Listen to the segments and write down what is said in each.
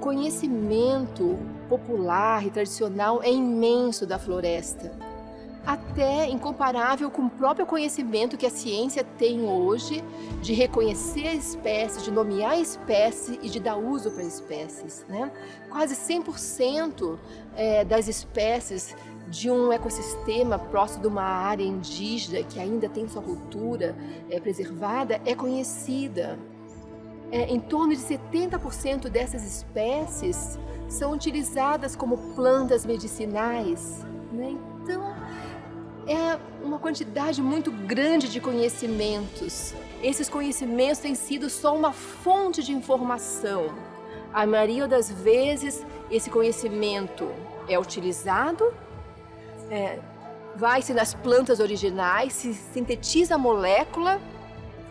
conhecimento popular e tradicional é imenso da floresta, até incomparável com o próprio conhecimento que a ciência tem hoje de reconhecer a espécie, de nomear a espécie e de dar uso para espécies, né? Quase 100% das espécies de um ecossistema próximo de uma área indígena que ainda tem sua cultura preservada é conhecida. Em torno de 70% dessas espécies são utilizadas como plantas medicinais, né? Então, é uma quantidade muito grande de conhecimentos. Esses conhecimentos têm sido só uma fonte de informação. A maioria das vezes, esse conhecimento é utilizado, vai-se nas plantas originais, se sintetiza a molécula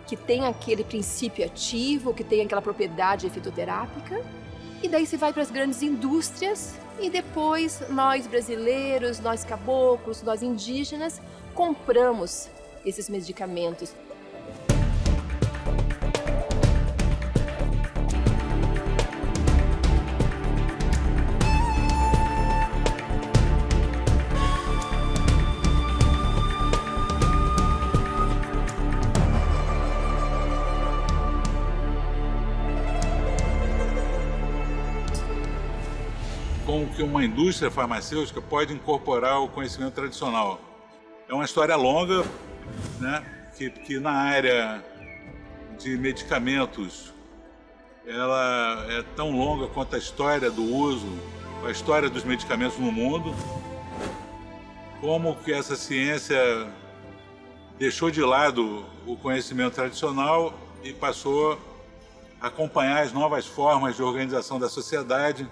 que tem aquele princípio ativo, que tem aquela propriedade fitoterápica, e daí se vai para as grandes indústrias e depois nós brasileiros, nós caboclos, nós indígenas, compramos esses medicamentos. Como que uma indústria farmacêutica pode incorporar o conhecimento tradicional. É uma história longa, né, que na área de medicamentos ela é tão longa quanto a história do uso, a história dos medicamentos no mundo. Como que essa ciência deixou de lado o conhecimento tradicional e passou a acompanhar as novas formas de organização da sociedade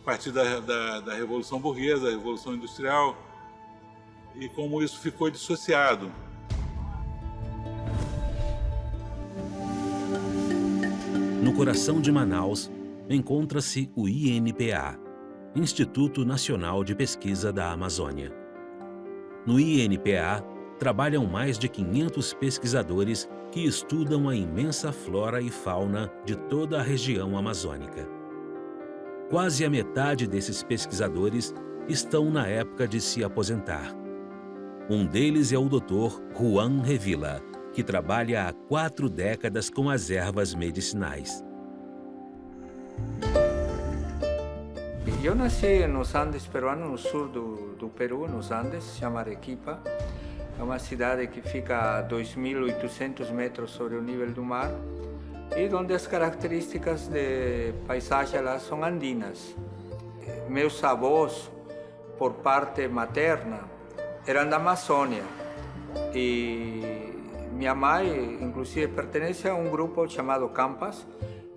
a partir da Revolução Burguesa, da Revolução Industrial, e como isso ficou dissociado. No coração de Manaus, encontra-se o INPA, Instituto Nacional de Pesquisa da Amazônia. No INPA, trabalham mais de 500 pesquisadores que estudam a imensa flora e fauna de toda a região amazônica. Quase a metade desses pesquisadores estão na época de se aposentar. Um deles é o Dr. Juan Revilla, que trabalha há 4 décadas com as ervas medicinais. Eu nasci nos Andes peruanos, no sul do Peru, nos Andes, se chama Arequipa. É uma cidade que fica a 2.800 metros sobre o nível do mar e onde as características de paisagem lá são andinas. Meus avós, por parte materna, eram da Amazônia e minha mãe, inclusive, pertence a um grupo chamado Campas,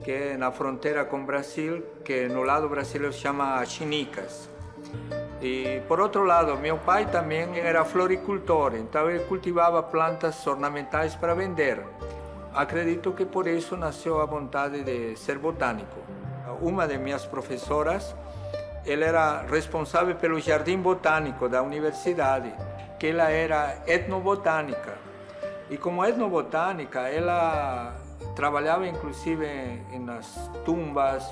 que é na fronteira com o Brasil, que no lado brasileiro se chama Chinicas. E, por outro lado, meu pai também era floricultor, então ele cultivava plantas ornamentais para vender. Acredito que por isso nasceu a vontade de ser botânico. Uma de minhas professoras, ela era responsável pelo jardim botânico da universidade, que ela era etnobotânica. E como etnobotânica, ela trabalhava inclusive nas tumbas.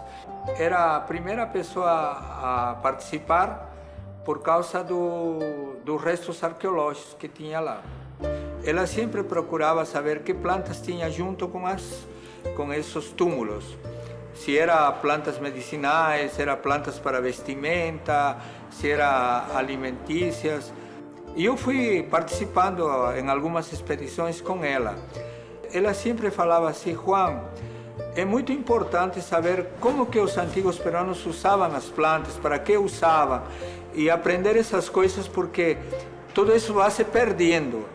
Era a primeira pessoa a participar por causa dos restos arqueológicos que tinha lá. Ela sempre procurava saber que plantas tinha junto com esses túmulos. Se eram plantas medicinais, se eram plantas para vestimenta, se eram alimentícias. E eu fui participando em algumas expedições com ela. Ela sempre falava assim: Juan, é muito importante saber como que os antigos peruanos usavam as plantas, para que usavam, e aprender essas coisas, porque tudo isso vai se perdendo.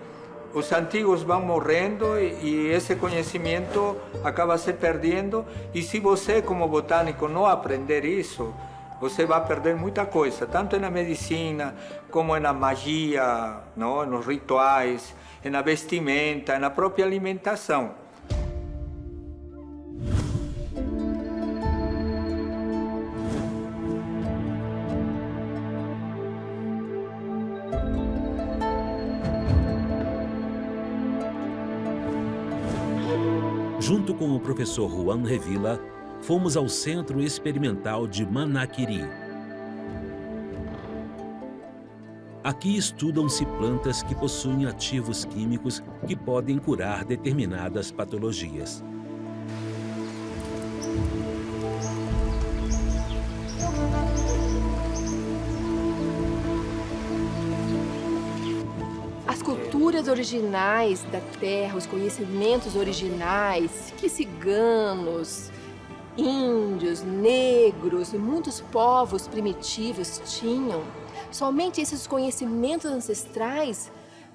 Os antigos vão morrendo e esse conhecimento acaba se perdendo, e se você, como botânico, não aprender isso, você vai perder muita coisa, tanto na medicina, como na magia, não? Nos rituais, na vestimenta, na própria alimentação. Junto com o professor Juan Revilla, fomos ao Centro Experimental de Manaquiri. Aqui estudam-se plantas que possuem ativos químicos que podem curar determinadas patologias. As culturas originais da Terra, os conhecimentos originais que ciganos, índios, negros e muitos povos primitivos tinham, somente esses conhecimentos ancestrais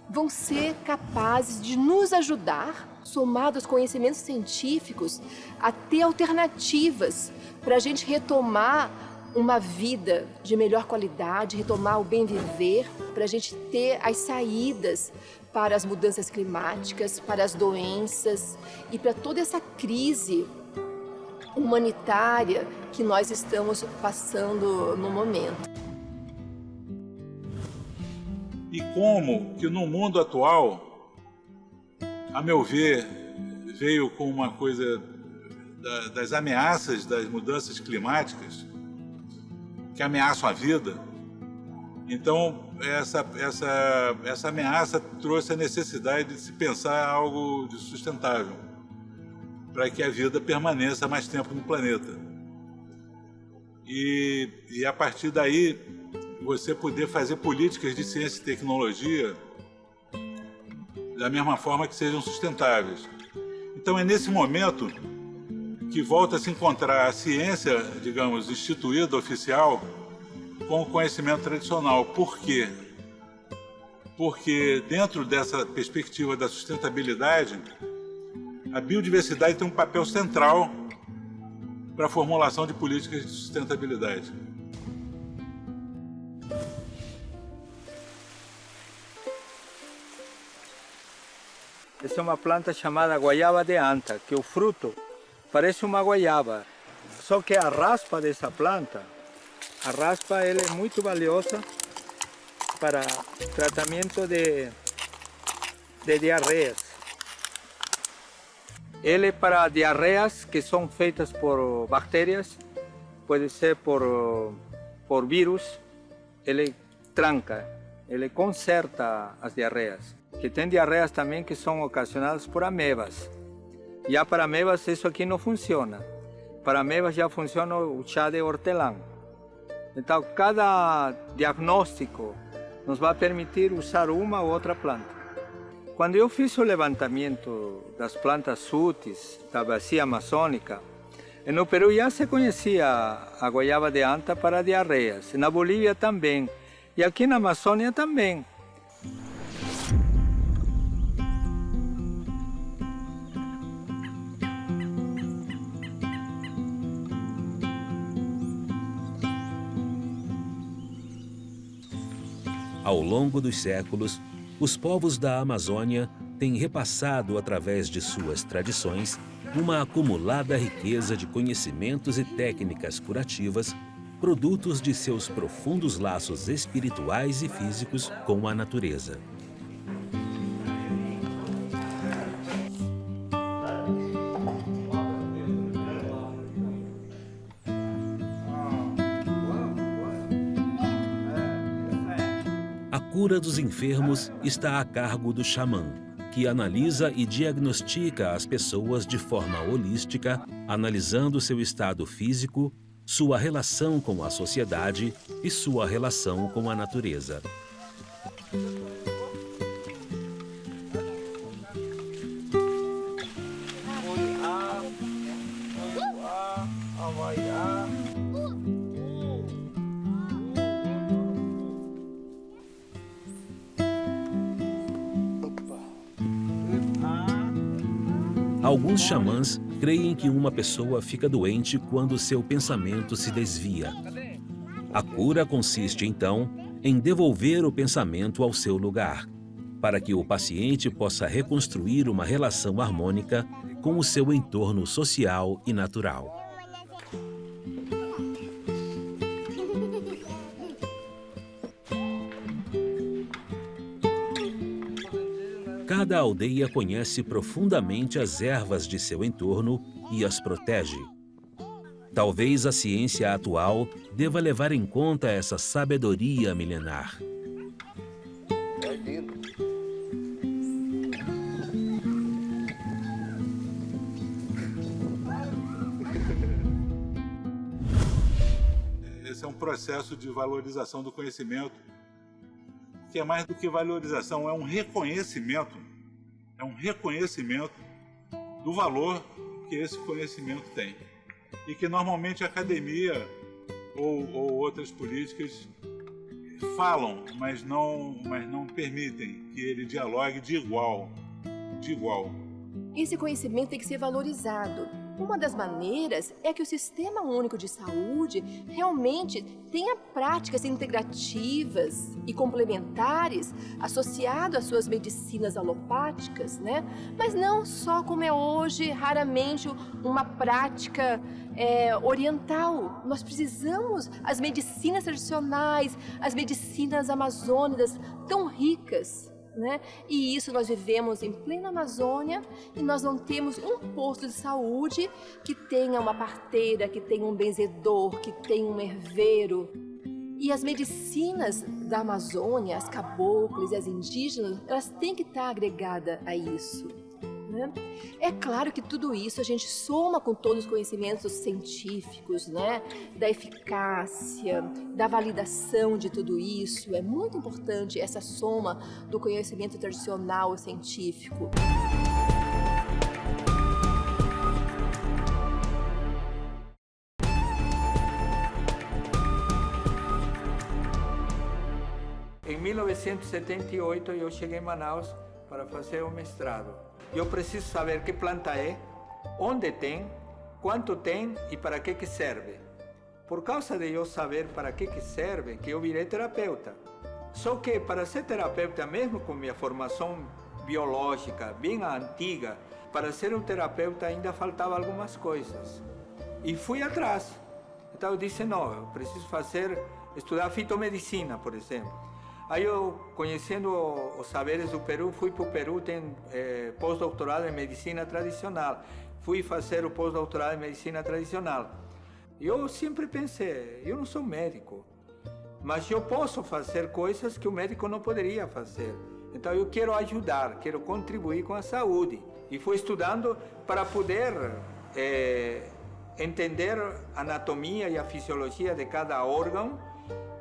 vão ser capazes de nos ajudar, somados aos conhecimentos científicos, a ter alternativas para a gente retomar uma vida de melhor qualidade, retomar o bem viver, para a gente ter as saídas para as mudanças climáticas, para as doenças e para toda essa crise humanitária que nós estamos passando no momento. E como que no mundo atual, a meu ver, veio com uma coisa das ameaças das mudanças climáticas que ameaçam a vida. Então, essa ameaça trouxe a necessidade de se pensar algo de sustentável para que a vida permaneça mais tempo no planeta. E a partir daí, você poder fazer políticas de ciência e tecnologia da mesma forma que sejam sustentáveis. Então é nesse momento que volta a se encontrar a ciência, digamos, instituída, oficial, com o conhecimento tradicional. Por quê? Porque dentro dessa perspectiva da sustentabilidade, a biodiversidade tem um papel central para a formulação de políticas de sustentabilidade. Essa é uma planta chamada guaiaba de anta, que o fruto parece uma guaiaba. Só que a raspa dessa planta, ela é muito valiosa para tratamento de diarreias. Ele é para diarreias que são feitas por bactérias, pode ser por vírus. Ele tranca, ele conserta as diarreias. Que tem diarreias também que são ocasionadas por amebas. Já para amebas isso aqui não funciona. Para amebas já funciona o chá de hortelã. Então cada diagnóstico nos vai permitir usar uma ou outra planta. Quando eu fiz o levantamento das plantas úteis da bacia amazônica, no Peru já se conhecia a guaiaba de anta para diarreias, na Bolívia também, e aqui na Amazônia também. Ao longo dos séculos, os povos da Amazônia têm repassado, através de suas tradições, uma acumulada riqueza de conhecimentos e técnicas curativas, produtos de seus profundos laços espirituais e físicos com a natureza. A cura dos enfermos está a cargo do xamã, que analisa e diagnostica as pessoas de forma holística, analisando seu estado físico, sua relação com a sociedade e sua relação com a natureza. Alguns xamãs creem que uma pessoa fica doente quando seu pensamento se desvia. A cura consiste, então, em devolver o pensamento ao seu lugar, para que o paciente possa reconstruir uma relação harmônica com o seu entorno social e natural. Cada aldeia conhece profundamente as ervas de seu entorno e as protege. Talvez a ciência atual deva levar em conta essa sabedoria milenar. É lindo. Esse é um processo de valorização do conhecimento, que é mais do que valorização, é um reconhecimento do valor que esse conhecimento tem. E que normalmente a academia ou outras políticas falam, mas não permitem que ele dialogue de igual. Esse conhecimento tem que ser valorizado. Uma das maneiras é que o Sistema Único de Saúde realmente tenha práticas integrativas e complementares associado às suas medicinas alopáticas, né? Mas não só como é hoje, raramente, uma prática oriental. Nós precisamos as medicinas tradicionais, as medicinas amazônicas tão ricas, né? E isso nós vivemos em plena Amazônia e nós não temos um posto de saúde que tenha uma parteira, que tenha um benzedor, que tenha um herveiro. E as medicinas da Amazônia, as caboclas e as indígenas, elas têm que estar agregadas a isso, né? É claro que tudo isso a gente soma com todos os conhecimentos científicos, né? Da eficácia, da validação de tudo isso. É muito importante essa soma do conhecimento tradicional científico. Em 1978 eu cheguei em Manaus para fazer o mestrado. Eu preciso saber que planta é, onde tem, quanto tem e para que serve. Por causa de eu saber para que serve, que eu virei terapeuta. Só que para ser terapeuta, mesmo com minha formação biológica bem antiga, para ser um terapeuta ainda faltava algumas coisas. E fui atrás. Então eu disse, não, eu preciso estudar fitomedicina, por exemplo. Aí eu, conhecendo os saberes do Peru, fui para o Peru, tem pós-doutorado em medicina tradicional. Fui fazer o pós-doutorado em medicina tradicional. Eu sempre pensei, eu não sou médico, mas eu posso fazer coisas que o médico não poderia fazer. Então eu quero ajudar, quero contribuir com a saúde. E fui estudando para poder entender a anatomia e a fisiologia de cada órgão.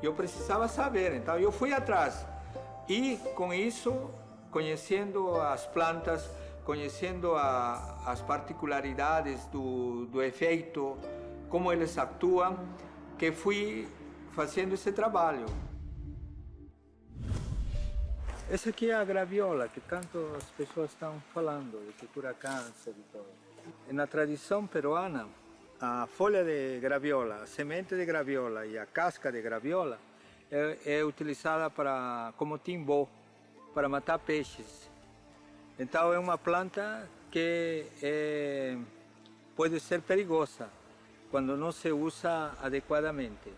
Eu precisava saber, então eu fui atrás. E com isso, conhecendo as plantas, conhecendo as particularidades do efeito, como eles atuam, que fui fazendo esse trabalho. Essa aqui é a graviola, que tanto as pessoas estão falando, de que cura câncer e tudo. Na tradição peruana, a folha de graviola, a semente de graviola e a casca de graviola é utilizada como timbó, para matar peixes. Então é uma planta que pode ser perigosa quando não se usa adequadamente.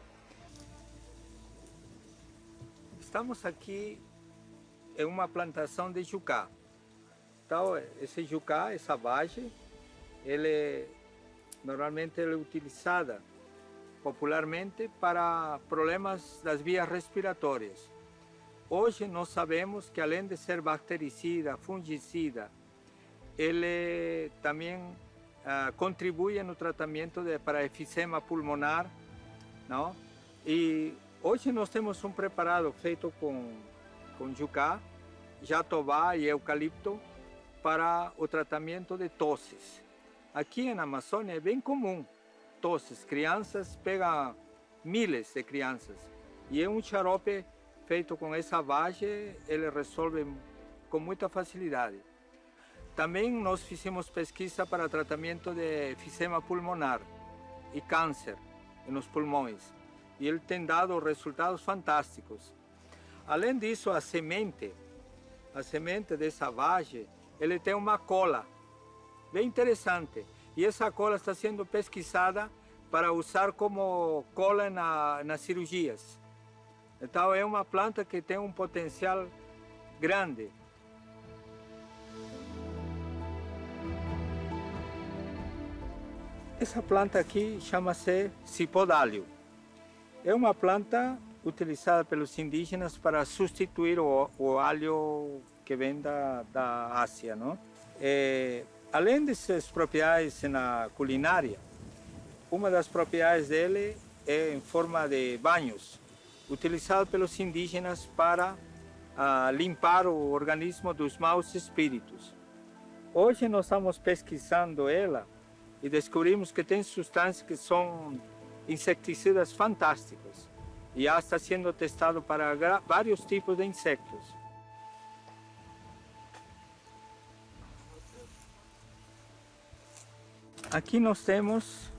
Estamos aqui em uma plantação de jucá. Então esse jucá, essa vagem, normalmente é utilizada popularmente para problemas das vias respiratórias. Hoje nós sabemos que além de ser bactericida, fungicida, ele também contribui no tratamento para efisema pulmonar, não? E hoje nós temos um preparado feito com jucá, jatobá e eucalipto para o tratamento de tosses. Aqui na Amazônia é bem comum tosses, crianças pegam milhares de crianças e é um xarope feito com essa vagem, ele resolve com muita facilidade. Também nós fizemos pesquisa para tratamento de efisema pulmonar e câncer nos pulmões e ele tem dado resultados fantásticos. Além disso, a semente dessa vagem, ele tem uma cola bem interessante. E essa cola está sendo pesquisada para usar como cola nas cirurgias. Então é uma planta que tem um potencial grande. Essa planta aqui chama-se cipó-d'alho. É uma planta utilizada pelos indígenas para substituir o alho que vem da Ásia, não? Além dessas propriedades na culinária, uma das propriedades dele é em forma de banhos, utilizado pelos indígenas para limpar o organismo dos maus espíritos. Hoje nós estamos pesquisando ela e descobrimos que tem substâncias que são inseticidas fantásticos e já está sendo testado para vários tipos de insetos. Aqui nós temos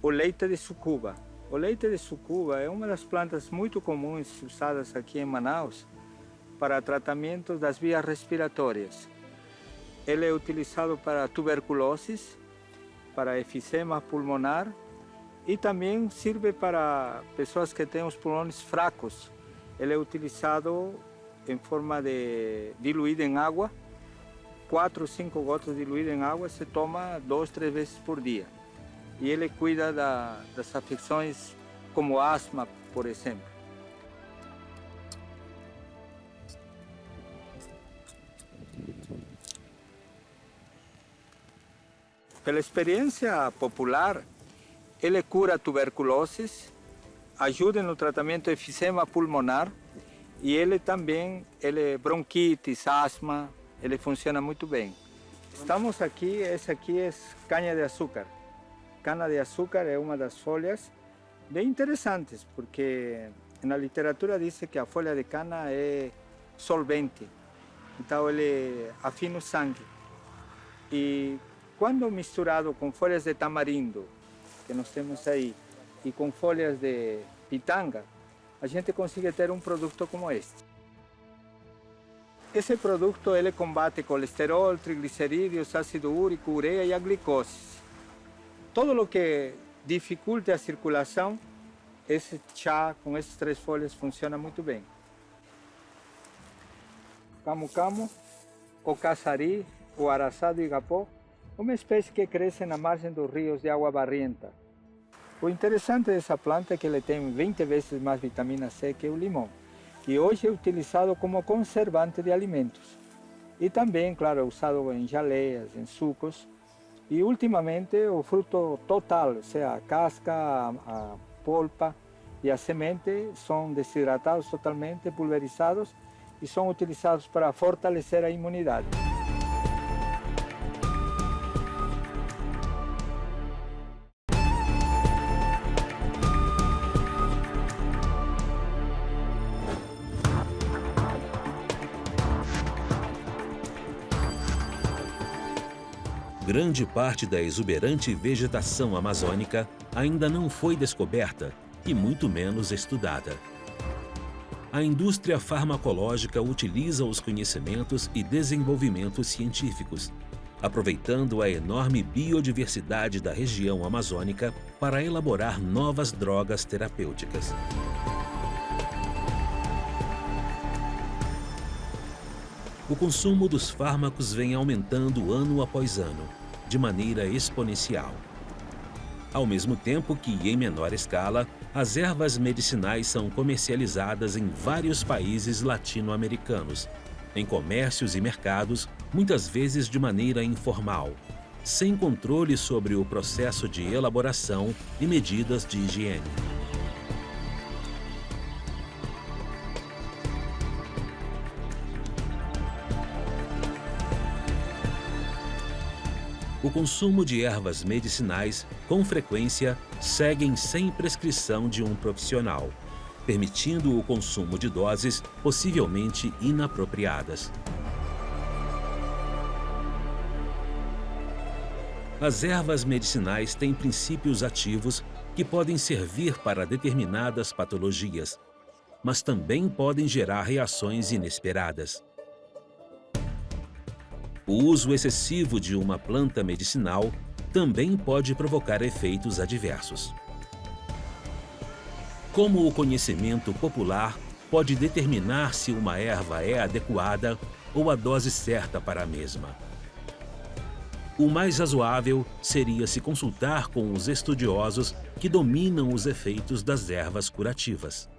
o leite de sucuba. O leite de sucuba é uma das plantas muito comuns usadas aqui em Manaus para tratamento das vias respiratórias. Ele é utilizado para tuberculose, para efizema pulmonar e também serve para pessoas que têm os pulmões fracos. Ele é utilizado em forma de diluído em água, 4 ou 5 gotas diluídas em água, se toma 2, 3 vezes por dia. E ele cuida das afecções como asma, por exemplo. Pela experiência popular, ele cura tuberculose, ajuda no tratamento de efizema pulmonar e ele também, bronquites, asma, ele funciona muito bem. Estamos aqui, essa aqui é canha de açúcar. Cana de açúcar é uma das folhas bem interessantes, porque na literatura diz que a folha de cana é solvente, então ele afina o sangue. E quando misturado com folhas de tamarindo, que nós temos aí, e com folhas de pitanga, a gente consegue ter um produto como este. Esse produto ele combate colesterol, triglicerídeos, ácido úrico, ureia e a glicose. Todo o que dificulte a circulação, esse chá com essas 3 folhas funciona muito bem. Camu-camu, o caçari, o araçá do igapó, uma espécie que cresce na margem dos rios de água barrenta. O interessante dessa planta é que ele tem 20 vezes mais vitamina C que o limão. E hoje é utilizado como conservante de alimentos. E também, claro, é usado em geleias, em sucos. E ultimamente o fruto total, ou seja, a casca, a polpa e a semente são desidratados totalmente, pulverizados e são utilizados para fortalecer a imunidade. Grande parte da exuberante vegetação amazônica ainda não foi descoberta e muito menos estudada. A indústria farmacológica utiliza os conhecimentos e desenvolvimentos científicos, aproveitando a enorme biodiversidade da região amazônica para elaborar novas drogas terapêuticas. O consumo dos fármacos vem aumentando ano após ano, de maneira exponencial. Ao mesmo tempo que, em menor escala, as ervas medicinais são comercializadas em vários países latino-americanos, em comércios e mercados, muitas vezes de maneira informal, sem controle sobre o processo de elaboração e medidas de higiene. O consumo de ervas medicinais, com frequência, seguem sem prescrição de um profissional, permitindo o consumo de doses possivelmente inapropriadas. As ervas medicinais têm princípios ativos que podem servir para determinadas patologias, mas também podem gerar reações inesperadas. O uso excessivo de uma planta medicinal também pode provocar efeitos adversos. Como o conhecimento popular pode determinar se uma erva é adequada ou a dose certa para a mesma? O mais razoável seria se consultar com os estudiosos que dominam os efeitos das ervas curativas.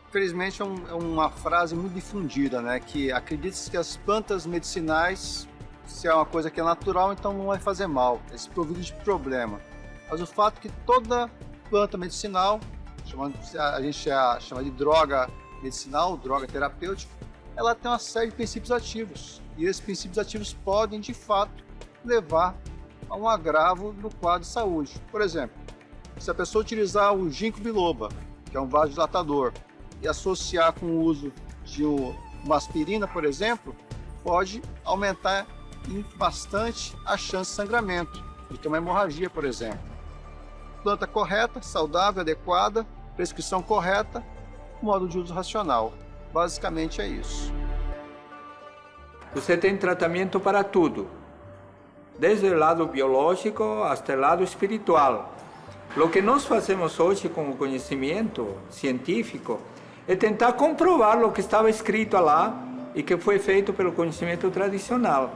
Infelizmente é uma frase muito difundida, né? Que acredita-se que as plantas medicinais, se é uma coisa que é natural, então não vai fazer mal, é desprovido de problema. Mas o fato é que toda planta medicinal, a gente chama de droga medicinal, droga terapêutica, ela tem uma série de princípios ativos. E esses princípios ativos podem, de fato, levar a um agravo no quadro de saúde. Por exemplo, se a pessoa utilizar o ginkgo biloba, que é um vasodilatador, e associar com o uso de uma aspirina, por exemplo, pode aumentar bastante a chance de sangramento, de ter uma hemorragia, por exemplo. Planta correta, saudável, adequada, prescrição correta, modo de uso racional. Basicamente é isso. Você tem tratamento para tudo, desde o lado biológico até o lado espiritual. O que nós fazemos hoje com o conhecimento científico é tentar comprovar o que estava escrito lá e que foi feito pelo conhecimento tradicional.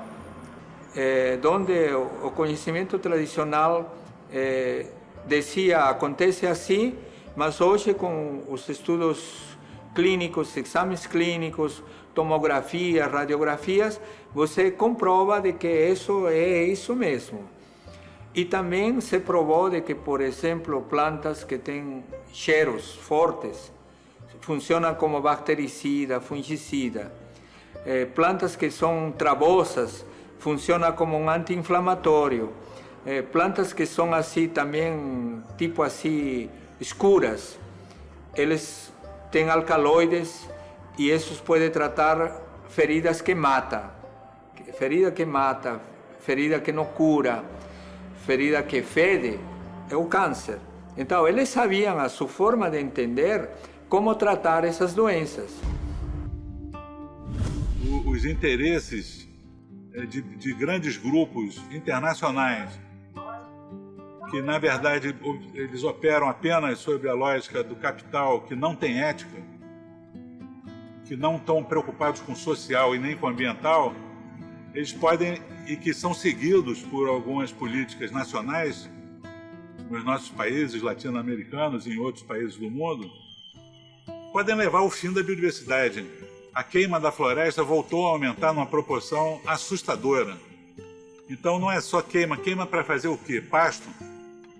Onde o conhecimento tradicional dizia acontece assim, mas hoje com os estudos clínicos, exames clínicos, tomografias, radiografias, você comprova de que isso é isso mesmo. E também se provou de que, por exemplo, plantas que têm cheiros fortes funcionam como bactericida, fungicida. Plantas que são travosas funcionam como um anti-inflamatório. Plantas que são assim também, tipo assim, escuras, eles têm alcaloides e esses podem tratar feridas que matam. Ferida que mata, ferida que não cura, ferida que fede, é o câncer. Então, eles sabiam a sua forma de entender como tratar essas doenças. Os interesses de grandes grupos internacionais, que na verdade eles operam apenas sob a lógica do capital, que não tem ética, que não estão preocupados com o social e nem com o ambiental, eles podem, e que são seguidos por algumas políticas nacionais nos nossos países latino-americanos e em outros países do mundo, podem levar ao fim da biodiversidade. A queima da floresta voltou a aumentar numa proporção assustadora. Então não é só queima para fazer o quê? Pasto?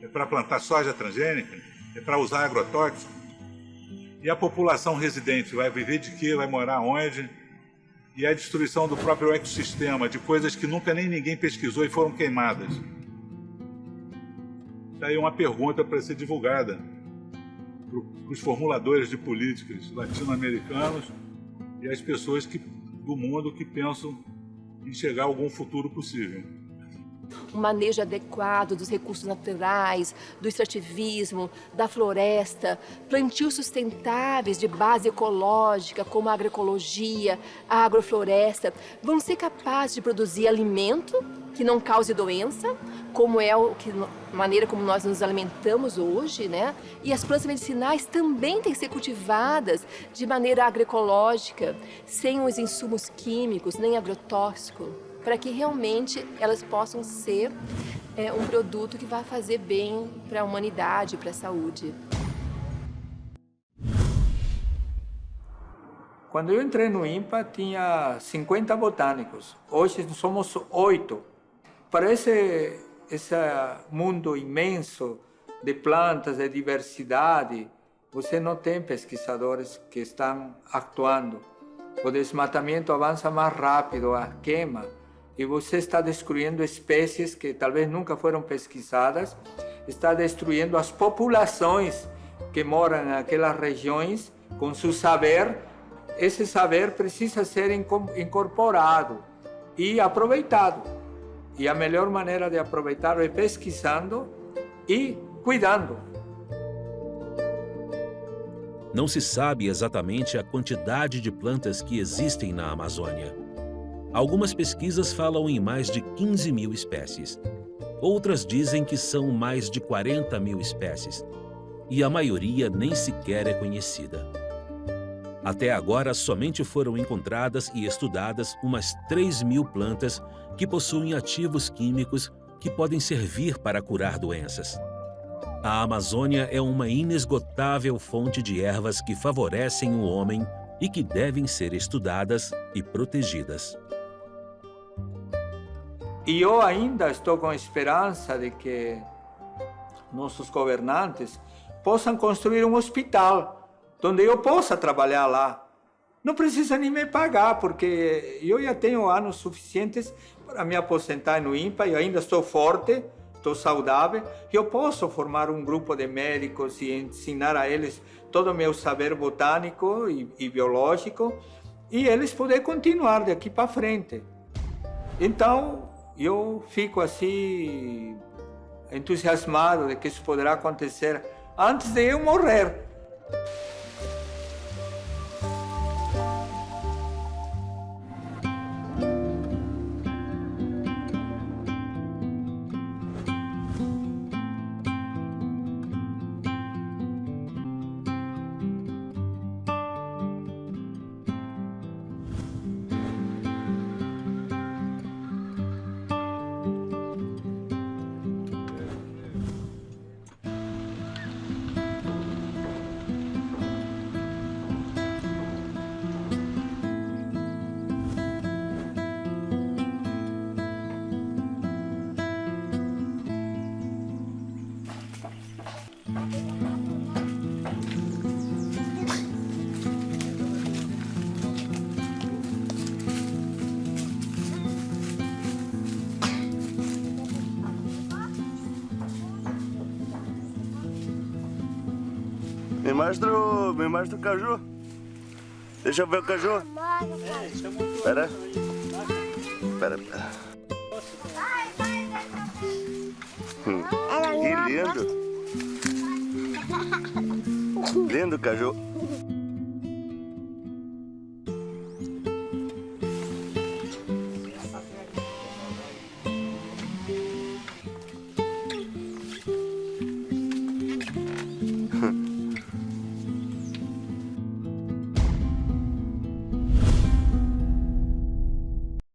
É para plantar soja transgênica? É para usar agrotóxico? E a população residente vai viver de quê? Vai morar onde? E a destruição do próprio ecossistema, de coisas que nunca nem ninguém pesquisou e foram queimadas. Daí uma pergunta para ser divulgada para os formuladores de políticas latino-americanos e as pessoas do mundo que pensam em chegar a algum futuro possível. Um manejo adequado dos recursos naturais, do extrativismo, da floresta, plantios sustentáveis de base ecológica, como a agroecologia, a agrofloresta, vão ser capazes de produzir alimento que não cause doença, como é a maneira como nós nos alimentamos hoje, né? E as plantas medicinais também têm que ser cultivadas de maneira agroecológica, sem os insumos químicos, nem agrotóxicos, para que realmente elas possam ser um produto que vai fazer bem para a humanidade, para a saúde. Quando eu entrei no INPA, tinha 50 botânicos. Hoje somos 8. Para esse mundo imenso de plantas, de diversidade, você não tem pesquisadores que estão atuando. O desmatamento avança mais rápido, a queima, e você está destruindo espécies que talvez nunca foram pesquisadas, está destruindo as populações que moram naquelas regiões com seu saber. Esse saber precisa ser incorporado e aproveitado. E a melhor maneira de aproveitar é pesquisando e cuidando. Não se sabe exatamente a quantidade de plantas que existem na Amazônia. Algumas pesquisas falam em mais de 15 mil espécies. Outras dizem que são mais de 40 mil espécies. E a maioria nem sequer é conhecida. Até agora, somente foram encontradas e estudadas umas 3.000 plantas que possuem ativos químicos que podem servir para curar doenças. A Amazônia é uma inesgotável fonte de ervas que favorecem o homem e que devem ser estudadas e protegidas. E eu ainda estou com a esperança de que nossos governantes possam construir um hospital onde eu possa trabalhar lá. Não precisa nem me pagar, porque eu já tenho anos suficientes para me aposentar no INPA, eu ainda estou forte, estou saudável, eu posso formar um grupo de médicos e ensinar a eles todo o meu saber botânico e biológico, e eles poderem continuar daqui para frente. Então, eu fico assim entusiasmado de que isso poderá acontecer antes de eu morrer. Me mostra o caju. Deixa eu ver o caju. Espera. Espera. Que lindo. Lindo caju.